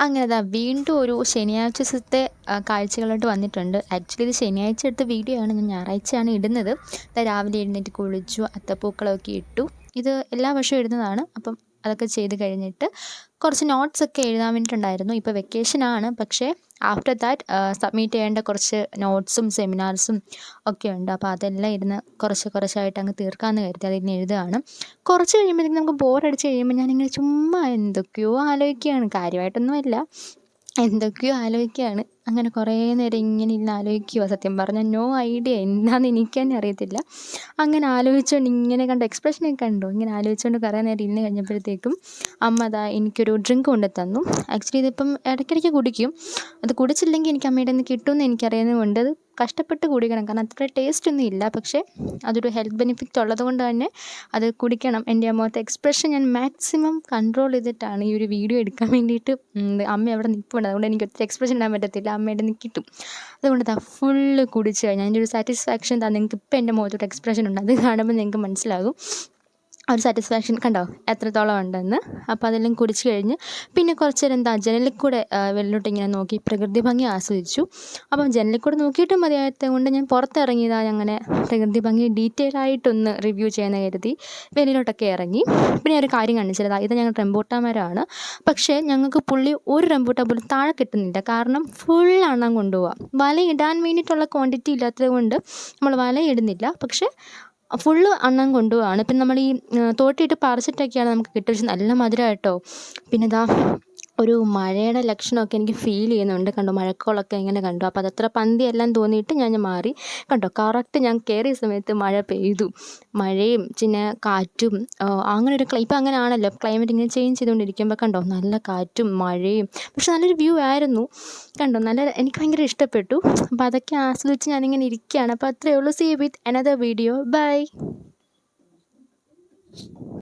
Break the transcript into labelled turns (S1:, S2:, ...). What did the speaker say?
S1: അങ്ങനെ ദാ വീണ്ടും ഒരു ശനിയാഴ്ച ദിവസത്തെ കാഴ്ചകളായിട്ട് വന്നിട്ടുണ്ട്. ആക്ച്വലി ഇത് ശനിയാഴ്ച എടുത്ത വീഡിയോ ആണ്. ഞാൻ ഞായറാഴ്ചയാണ് ഇടുന്നത്. രാവിലെ എഴുന്നേറ്റ് കുളിച്ചു, അത്തപ്പൂക്കളമൊക്കെ ഇട്ടു. ഇത് എല്ലാ വർഷവും ഇടുന്നതാണ്. അപ്പം അതൊക്കെ ചെയ്ത് കഴിഞ്ഞിട്ട് കുറച്ച് നോട്ട്സൊക്കെ എഴുതാൻ വേണ്ടിയിട്ടുണ്ടായിരുന്നു. ഇപ്പോൾ വെക്കേഷനാണ്, പക്ഷേ ആഫ്റ്റർ ദാറ്റ് സബ്മിറ്റ് ചെയ്യേണ്ട കുറച്ച് നോട്ട്സും സെമിനാർസും ഒക്കെ ഉണ്ട്. അപ്പോൾ അതെല്ലാം ഇരുന്ന് കുറച്ചായിട്ട് അങ്ങ് തീർക്കാമെന്ന് കരുതി അതിരുന്ന് എഴുതുകയാണ്. കുറച്ച് കഴിയുമ്പോഴത്തേക്കും നമുക്ക് ബോറടിച്ച് കഴിയുമ്പോൾ ഞാനിങ്ങനെ ചുമ്മാ എന്തൊക്കെയോ ആലോചിക്കുകയാണ്. കാര്യമായിട്ടൊന്നുമല്ല, എന്തൊക്കെയോ ആലോചിക്കുകയാണ്. അങ്ങനെ കുറേ നേരം ഇങ്ങനെ ഇരുന്ന് ആലോചിക്കുവാ. സത്യം പറഞ്ഞാൽ നോ ഐഡിയ എന്താണെന്ന് എനിക്ക് തന്നെ അറിയത്തില്ല. അങ്ങനെ ആലോചിച്ചുകൊണ്ട് ഇങ്ങനെ കണ്ടോ എക്സ്പ്രഷനൊക്കെ കണ്ടോ, ഇങ്ങനെ ആലോചിച്ചുകൊണ്ട് കുറേ നേരം ഇരുന്ന് കഴിഞ്ഞപ്പോഴത്തേക്കും അമ്മ ദാ എനിക്കൊരു ഡ്രിങ്ക് കൊണ്ട് തന്നു. ആക്ച്വലി ഇതിപ്പം ഇടയ്ക്കിടയ്ക്ക് കുടിക്കും. അത് കുടിച്ചില്ലെങ്കിൽ എനിക്ക് അമ്മയുടെ നിന്ന് കിട്ടുമെന്ന് എനിക്കറിയുന്നതുകൊണ്ട് അത് കഷ്ടപ്പെട്ട് കുടിക്കണം. കാരണം അത്ര ടേസ്റ്റ് ഒന്നും ഇല്ല, പക്ഷേ അതൊരു ഹെൽത്ത് ബെനിഫിറ്റ് ഉള്ളത് കൊണ്ട് തന്നെ അത് കുടിക്കണം. എൻ്റെ മുഖത്തെ എക്സ്പ്രഷൻ ഞാൻ മാക്സിമം കൺട്രോൾ ചെയ്തിട്ടാണ് ഈ ഒരു വീഡിയോ എടുക്കാൻ വേണ്ടിയിട്ട്. അമ്മ അവിടെ നിൽപ്പുണ്ട്, അതുകൊണ്ട് എനിക്ക് ഒത്തിരി എക്സ്പ്രഷൻ ഇടാൻ പറ്റത്തില്ല, അമ്മയുടെ നിന്ന് കിട്ടും. അതുകൊണ്ട് ഫുള്ള് കുടിച്ച് കഴിഞ്ഞാൽ അതിൻ്റെ ഒരു സാറ്റിസ്ഫാക്ഷൻ നിങ്ങൾക്ക് ഇപ്പം എൻ്റെ മുഖത്തോട്ട് എക്സ്പ്രഷൻ ഉണ്ട്, അത് കാണുമ്പോൾ നിങ്ങൾക്ക് മനസ്സിലാകും ആ ഒരു സാറ്റിസ്ഫാക്ഷൻ കണ്ടോ എത്രത്തോളം ഉണ്ടെന്ന്. അപ്പോൾ അതെല്ലാം കുടിച്ച് കഴിഞ്ഞ് പിന്നെ കുറച്ച് നേരം ജനലിൽ കൂടെ വെളിയിലോട്ട് ഇങ്ങനെ നോക്കി പ്രകൃതി ഭംഗി ആസ്വദിച്ചു. അപ്പം ജനലിൽ കൂടെ നോക്കിയിട്ടും മതിയായത് കൊണ്ട് ഞാൻ പുറത്തിറങ്ങിയതാണ്. അങ്ങനെ പ്രകൃതി ഭംഗി ഡീറ്റെയിൽ ആയിട്ടൊന്ന് റിവ്യൂ ചെയ്യുന്ന കരുതി വെളിയിലോട്ടൊക്കെ ഇറങ്ങി. പിന്നെ ഒരു കാര്യം കാണിച്ചത്, ഇത് ഞങ്ങൾ റംബൂട്ടാൻ മരമാണ്. പക്ഷേ ഞങ്ങൾക്ക് പുള്ളി ഒരു റംബൂട്ടാൻ പോലും താഴെ കിട്ടുന്നില്ല. കാരണം ഫുൾ അണ്ണാൻ കൊണ്ടുപോവാം. വലയിടാൻ വേണ്ടിയിട്ടുള്ള ക്വാണ്ടിറ്റി ഇല്ലാത്തത് കൊണ്ട് നമ്മൾ വലയിടുന്നില്ല, പക്ഷേ ഫുള്ള് അണ്ണാൻ കൊണ്ടുപോവാണ്. പിന്നെ നമ്മൾ ഈ തോട്ടിയിട്ട് പറിച്ചിട്ടൊക്കെയാണ് നമുക്ക് കിട്ടുക. പക്ഷെ നല്ല മധുരം കേട്ടോ. പിന്നെ ഇതാ ഒരു മഴയുടെ ലക്ഷണമൊക്കെ എനിക്ക് ഫീൽ ചെയ്യുന്നുണ്ട്. കണ്ടോ മഴക്കോളൊക്കെ ഇങ്ങനെ കണ്ടു. അപ്പോൾ അതത്ര പന്തിയെല്ലാം തോന്നിയിട്ട് ഞാൻ മാറി. കണ്ടോ കറക്റ്റ് ഞാൻ കയറിയ സമയത്ത് മഴ പെയ്തു. മഴയും പിന്നെ കാറ്റും അങ്ങനെ ഒരു ഇപ്പം അങ്ങനെ ആണല്ലോ, ക്ലൈമറ്റ് ഇങ്ങനെ ചേഞ്ച് ചെയ്തുകൊണ്ടിരിക്കുമ്പോൾ കണ്ടോ നല്ല കാറ്റും മഴയും. പക്ഷെ നല്ലൊരു വ്യൂ ആയിരുന്നു. കണ്ടോ എനിക്ക് ഭയങ്കര ഇഷ്ടപ്പെട്ടു. അപ്പോൾ അതൊക്കെ ആസ്വദിച്ച് ഞാനിങ്ങനെ ഇരിക്കുകയാണ്. അപ്പോൾ അത്രയേ ഉള്ളൂ. See you with another video. By.